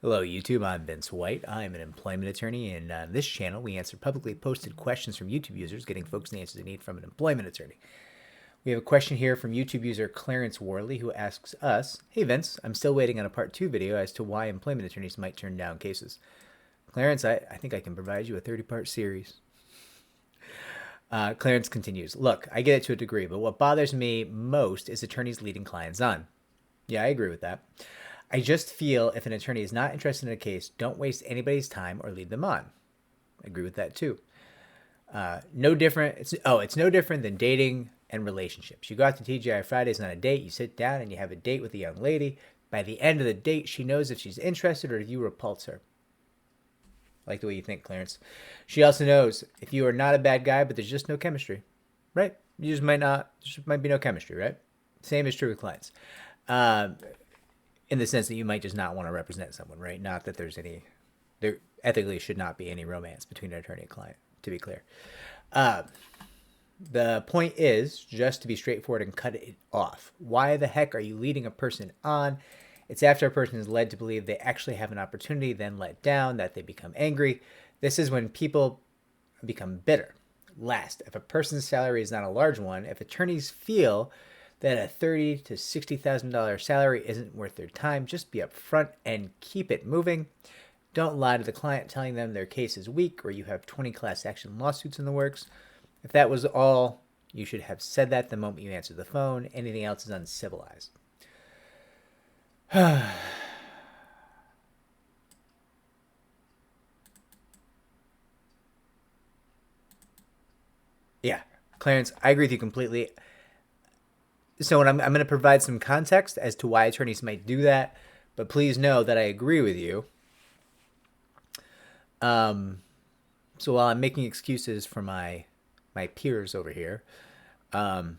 Hello, YouTube. I'm Vince White. I'm an employment attorney, and on this channel, we answer publicly posted questions from YouTube users, getting folks the answers they need from an employment attorney. We have a question here from YouTube user Clarence Worley, who asks us, "Hey Vince, I'm still waiting on a part 2 video as to why employment attorneys might turn down cases." Clarence, I think I can provide you a 30-part series. Clarence continues, "Look, I get it to a degree, but what bothers me most is attorneys leading clients on." Yeah, I agree with that. I just feel if an attorney is not interested in a case, don't waste anybody's time or lead them on. I agree with that too. No different. It's no different than dating and relationships. You go out to TGI Fridays on a date. You sit down and you have a date with a young lady. By the end of the date, she knows if she's interested or if you repulse her. I like the way you think, Clarence. She also knows if you are not a bad guy, but there's just no chemistry, right? You just might not. There just might be no chemistry, right? Same is true with clients. In the sense that you might just not want to represent someone, right? Not that there ethically should not be any romance between an attorney and client, to be clear. The point is just to be straightforward and cut it off. Why the heck are you leading a person on? It's after a person is led to believe they actually have an opportunity, then let down, that they become angry. This is when people become bitter. Last, if a person's salary is not a large one, if attorneys feel that a $30,000 to $60,000 salary isn't worth their time, just be upfront and keep it moving. Don't lie to the client telling them their case is weak or you have 20 class action lawsuits in the works. If that was all, you should have said that the moment you answered the phone. Anything else is uncivilized. Yeah, Clarence, I agree with you completely. So I'm going to provide some context as to why attorneys might do that, but please know that I agree with you. So while I'm making excuses for my peers over here, know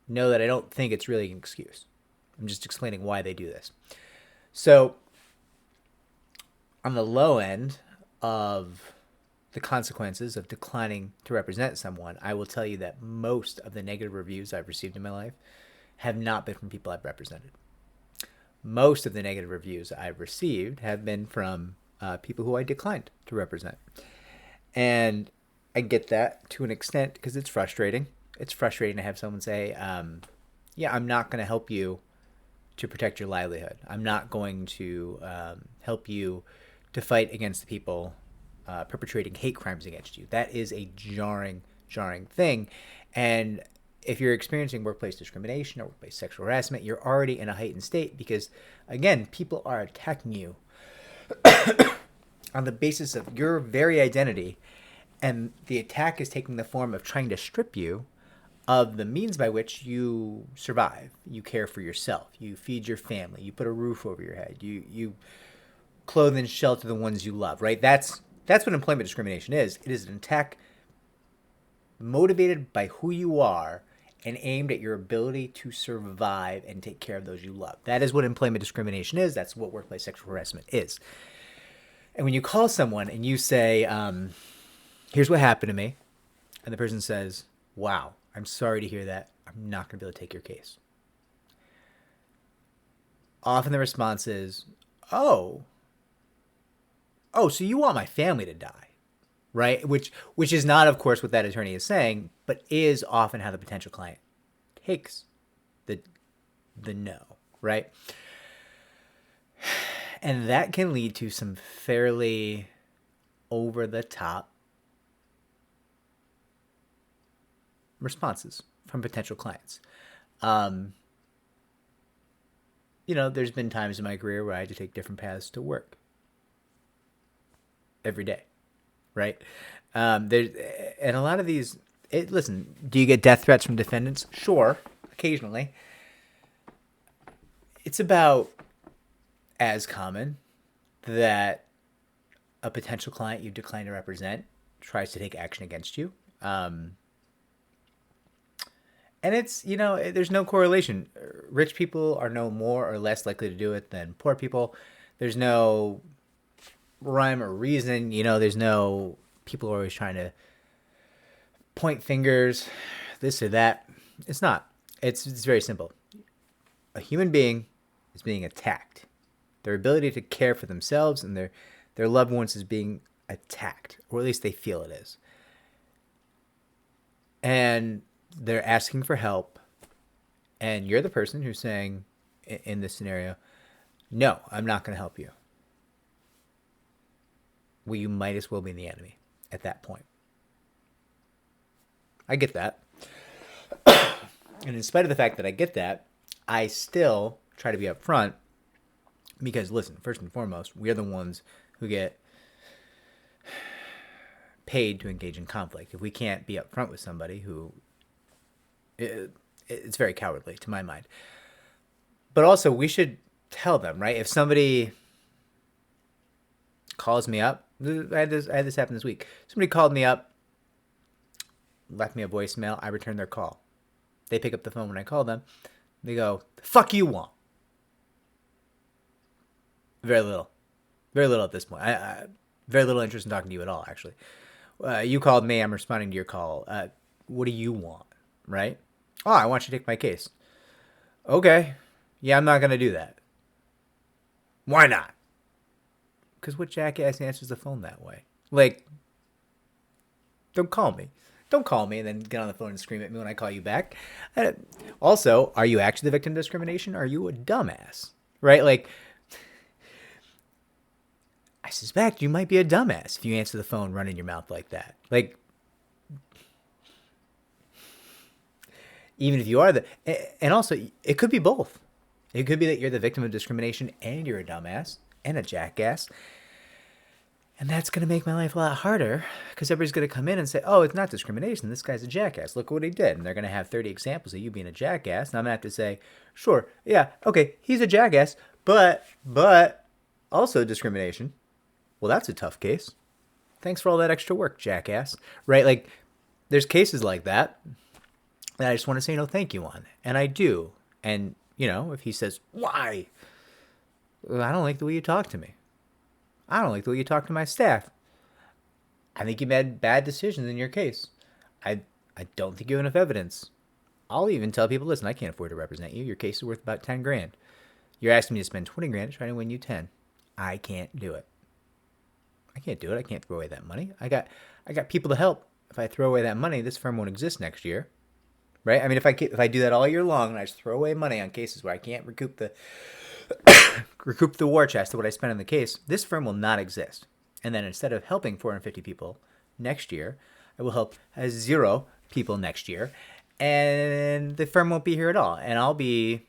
that I don't think it's really an excuse. I'm just explaining why they do this. So on the low end of the consequences of declining to represent someone, I will tell you that most of the negative reviews I've received in my life have not been from people I've represented. Most of the negative reviews I've received have been from people who I declined to represent. And I get that to an extent because it's frustrating. It's frustrating to have someone say, yeah, I'm not going to help you to protect your livelihood. I'm not going to help you to fight against the people perpetrating hate crimes against you. That is a jarring thing. And if you're experiencing workplace discrimination or workplace sexual harassment, you're already in a heightened state because, again, people are attacking you on the basis of your very identity. And the attack is taking the form of trying to strip you of the means by which you survive. You care for yourself. You feed your family. You put a roof over your head. You clothe and shelter the ones you love, right? That's what employment discrimination is. It is an attack motivated by who you are and aimed at your ability to survive and take care of those you love. That is what employment discrimination is. That's what workplace sexual harassment is. And when you call someone and you say, here's what happened to me, and the person says, wow, I'm sorry to hear that. I'm not going to be able to take your case. Often the response is, oh, so you want my family to die, right? Which is not, of course, what that attorney is saying, but is often how the potential client takes the no, right? And that can lead to some fairly over-the-top responses from potential clients. There's been times in my career where I had to take different paths to work every day, right? And a lot of these, listen, do you get death threats from defendants? Sure, occasionally. It's about as common that a potential client you decline to represent tries to take action against you. And it's, there's no correlation. Rich people are no more or less likely to do it than poor people. There's no rhyme or reason. There's no people are always trying to point fingers, this or that. It's not. It's very simple. A human being is being attacked. Their ability to care for themselves and their loved ones is being attacked, or at least they feel it is. And they're asking for help, and you're the person who's saying, in this scenario, no, I'm not going to help you. Well, you might as well be the enemy at that point. I get that. And in spite of the fact that I get that, I still try to be upfront because, listen, first and foremost, we are the ones who get paid to engage in conflict. If we can't be upfront with somebody who, it's very cowardly to my mind. But also, we should tell them, right? If somebody calls me up, I had this happen this week. Somebody called me up, left me a voicemail. I returned their call. They pick up the phone when I call them. They go, "The fuck you want?" Very little at this point. I very little interest in talking to you at all, actually. You called me. I'm responding to your call. What do you want, right? Oh, I want you to take my case. Okay. Yeah, I'm not going to do that. Why not? Because what jackass answers the phone that way? Like, don't call me. Don't call me and then get on the phone and scream at me when I call you back. Also, are you actually the victim of discrimination? Or are you a dumbass? Right? Like, I suspect you might be a dumbass if you answer the phone running your mouth like that. Like, even if you are and also, it could be both. It could be that you're the victim of discrimination and you're a dumbass and a jackass. And that's going to make my life a lot harder because everybody's going to come in and say, oh, it's not discrimination. This guy's a jackass. Look what he did. And they're going to have 30 examples of you being a jackass. And I'm going to have to say, sure, yeah, okay, he's a jackass, but also discrimination. Well, that's a tough case. Thanks for all that extra work, jackass. Right? Like, there's cases like that I just want to say no thank you on. And I do. And, if he says, why? I don't like the way you talk to me. I don't like the way you talk to my staff. I think you made bad decisions in your case. I don't think you have enough evidence. I'll even tell people, listen, I can't afford to represent you. Your case is worth about 10 grand. You're asking me to spend 20 grand to try to win you 10. I can't do it. I can't do it. I can't throw away that money. I got people to help. If I throw away that money, this firm won't exist next year. Right? I mean, if I do that all year long and I just throw away money on cases where I can't recoup the war chest of what I spent on the case, this firm will not exist. And then instead of helping 450 people next year, I will help 0 people next year, and the firm won't be here at all, and I'll be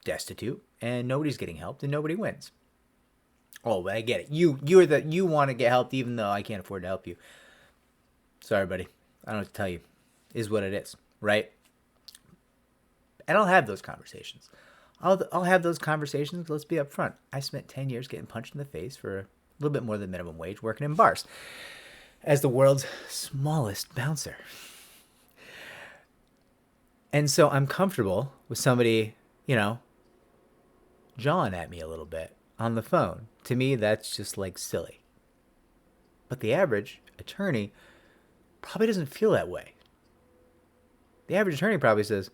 destitute, and nobody's getting helped, and nobody wins. Oh, but I get it. You want to get helped even though I can't afford to help you. Sorry, buddy. I don't know what to tell you. It is what it is, right? And I'll have those conversations. I'll have those conversations. Let's be upfront. I spent 10 years getting punched in the face for a little bit more than minimum wage working in bars as the world's smallest bouncer. And so I'm comfortable with somebody, jawing at me a little bit on the phone. To me, that's just like silly. But the average attorney probably doesn't feel that way. The average attorney probably says,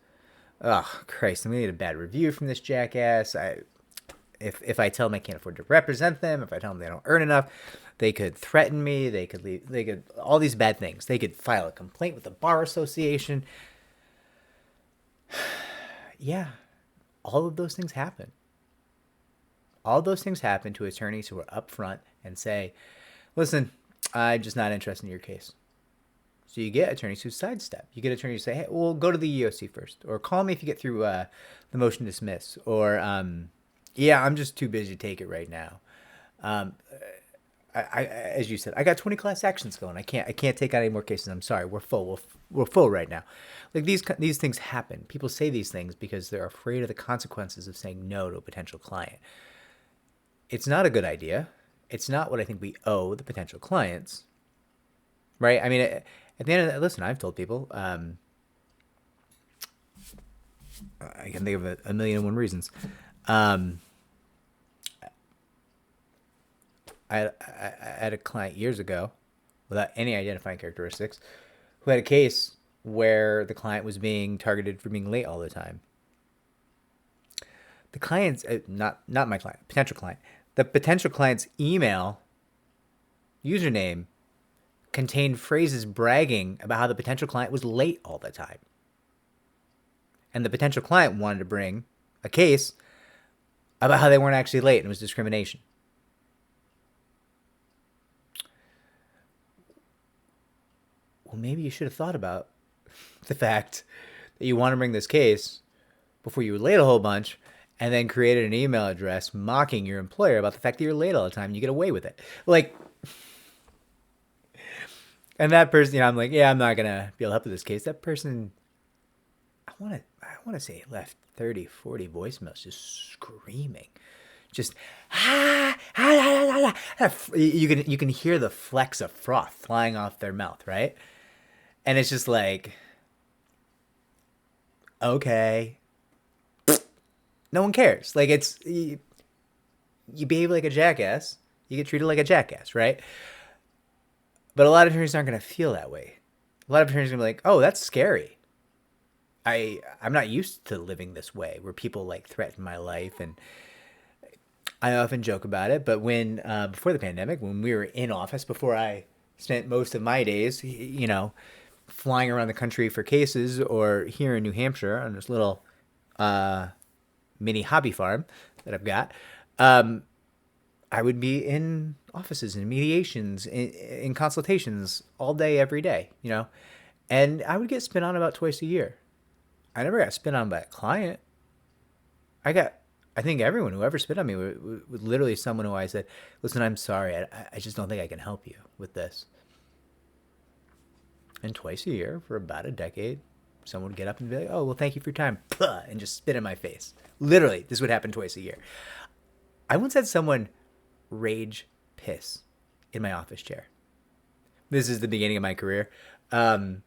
oh, Christ, I'm going to get a bad review from this jackass. If I tell them I can't afford to represent them, if I tell them they don't earn enough, they could threaten me, they could leave, they could, all these bad things. They could file a complaint with the Bar Association. Yeah, all of those things happen. All those things happen to attorneys who are upfront and say, listen, I'm just not interested in your case. So you get attorneys who sidestep. You get attorneys who say, hey, well, go to the EEOC first. Or call me if you get through the motion to dismiss. Or, yeah, I'm just too busy to take it right now. I as you said, I got 20 class actions going. I can't take on any more cases. I'm sorry. We're full. We're full right now. Like these things happen. People say these things because they're afraid of the consequences of saying no to a potential client. It's not a good idea. It's not what I think we owe the potential clients. Right? I mean, at the end of that, listen, I've told people, I can think of a million and one reasons. I had a client years ago, without any identifying characteristics, who had a case where the client was being targeted for being late all the time. the client's not my client, potential client. The potential client's email username contained phrases bragging about how the potential client was late all the time. And the potential client wanted to bring a case about how they weren't actually late and it was discrimination. Well, maybe you should have thought about the fact that you want to bring this case before you were late a whole bunch and then created an email address mocking your employer about the fact that you're late all the time and you get away with it. Like, and that person, I'm like, yeah, I'm not going to be able to help with this case. That person, I want to say left 30, 40 voicemails just screaming. Just, you can hear the flecks of froth flying off their mouth, right? And it's just like, okay. No one cares. Like, it's, you behave like a jackass, you get treated like a jackass, right? But a lot of attorneys aren't going to feel that way. A lot of attorneys are going to be like, oh, that's scary. I'm not used to living this way where people like threaten my life. And I often joke about it. But when, before the pandemic, when we were in office, before I spent most of my days, flying around the country for cases, or here in New Hampshire on this little mini hobby farm that I've got, I would be in offices and mediations, in consultations all day, every day, and I would get spit on about twice a year. I never got spit on by a client. I think everyone who ever spit on me was literally someone who I said, listen, I'm sorry. I just don't think I can help you with this. And twice a year for about a decade, someone would get up and be like, oh, well, thank you for your time. And just spit in my face. Literally, this would happen twice a year. I once had someone rage piss in my office chair. This is the beginning of my career. And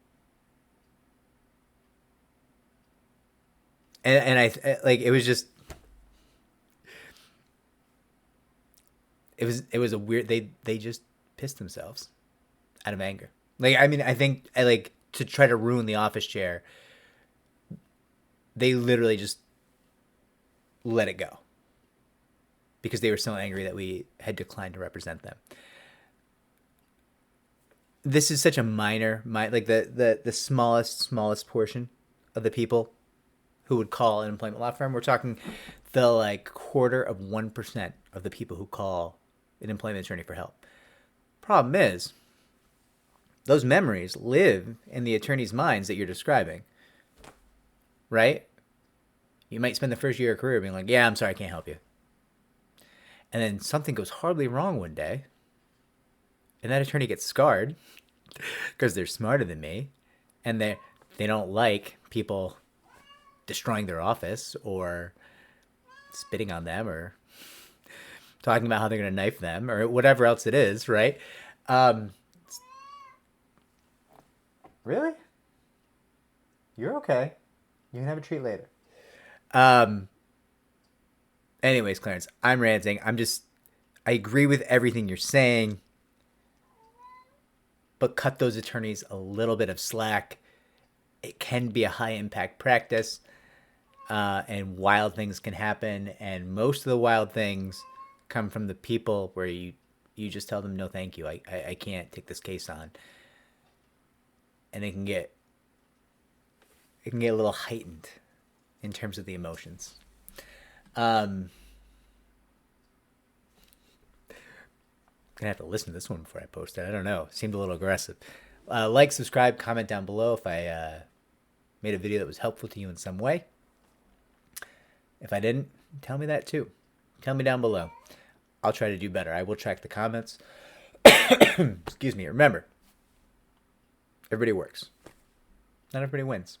I like, it was just, it was a weird, they just pissed themselves out of anger. Like, I mean, I think to try to ruin the office chair, they literally just let it go because they were so angry that we had declined to represent them. This is such a minor, like the smallest portion of the people who would call an employment law firm. We're talking the 0.25% of the people who call an employment attorney for help. Problem is, those memories live in the attorney's minds that you're describing, right? You might spend the first year of your career being like, yeah, I'm sorry, I can't help you. And then something goes horribly wrong one day, and that attorney gets scarred because they're smarter than me, and they don't like people destroying their office or spitting on them or talking about how they're going to knife them or whatever else it is, right? Really? You're okay. You can have a treat later. Anyways, Clarence, I'm ranting. I agree with everything you're saying, but cut those attorneys a little bit of slack. It can be a high impact practice, and wild things can happen. And most of the wild things come from the people where you just tell them, no, thank you. I can't take this case on. And it can get a little heightened in terms of the emotions. Gonna have to listen to this one before I post it. I don't know. It seemed a little aggressive. Like, subscribe, comment down below if I made a video that was helpful to you in some way. If I didn't, tell me that too. Tell me down below. I'll try to do better. I will track the comments. Excuse me. Remember, everybody works. Not everybody wins.